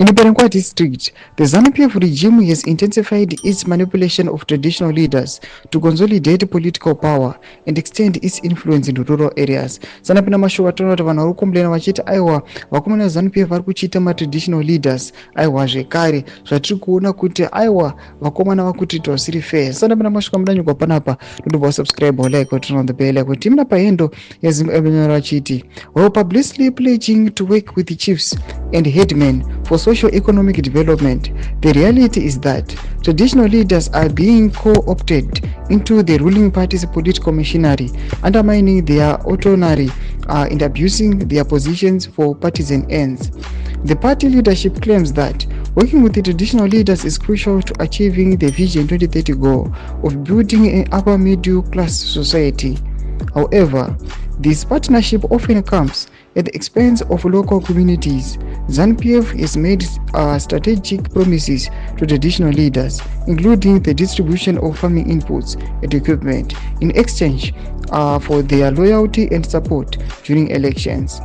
In the Berenkwa district, the ZANU-PF regime has intensified its manipulation of traditional leaders to consolidate political power and extend its influence in rural areas. Sanapina mashuwa tono vanhu vari kukomblena vachiti aiwa vakomana ZANU-PF vari kuchita traditional leaders aiwa zvekare zvatiri kuona kuti aiwa vakomana vakuitwa zvisiri fair. Sanapina mashuwa mudanyigwa panapa ndobva subscribe like turn on the bell like timina pahendo yazimbe vachiti while publicly pledging to work with the chiefs and headmen for socio-economic development, the reality is that traditional leaders are being co-opted into the ruling party's political machinery, undermining their autonomy and abusing their positions for partisan ends. The party leadership claims that working with the traditional leaders is crucial to achieving the Vision 2030 goal of building an upper middle class society. However, this partnership often comes at the expense of local communities. ZANU-PF has made strategic promises to traditional leaders, including the distribution of farming inputs and equipment in exchange for their loyalty and support during elections.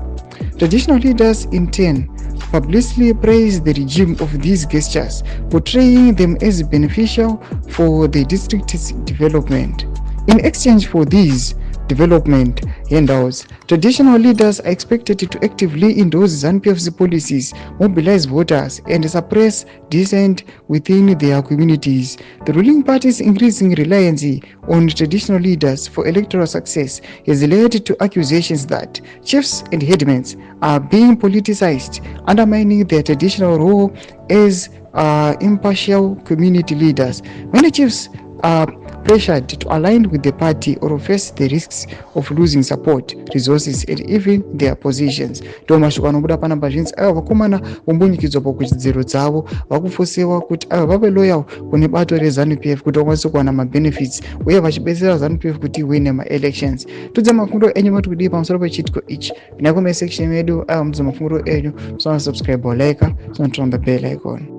Traditional leaders, in turn, publicly praise the regime of these gestures, portraying them as beneficial for the district's development. In exchange for these development handouts, traditional leaders are expected to actively endorse ZANU-PF's policies, mobilize voters, and suppress dissent within their communities. The ruling party's increasing reliance on traditional leaders for electoral success has led to accusations that chiefs and headmen are being politicized, undermining their traditional role as impartial community leaders. Many chiefs are pressured to align with the party or face the risks of losing support, resources, and even their positions. Tomashukano anobuda panapa zvinzi ava vakomana vombunyikidzwa pakuchidziro dzavo vakufosewa kuti ava vave loyal kune bato reZANU-PF kuti vakwanise kuwana mabenefits uye vachibetsera ZANU-PF kuti iwine ma-elections. Tudze mafundo enyu mati kudii pamusoro pechitiko ichi. Pinda comment section yedu ava mudze mafundo enyu, musana subscribe or like, musana turn on the bell icon.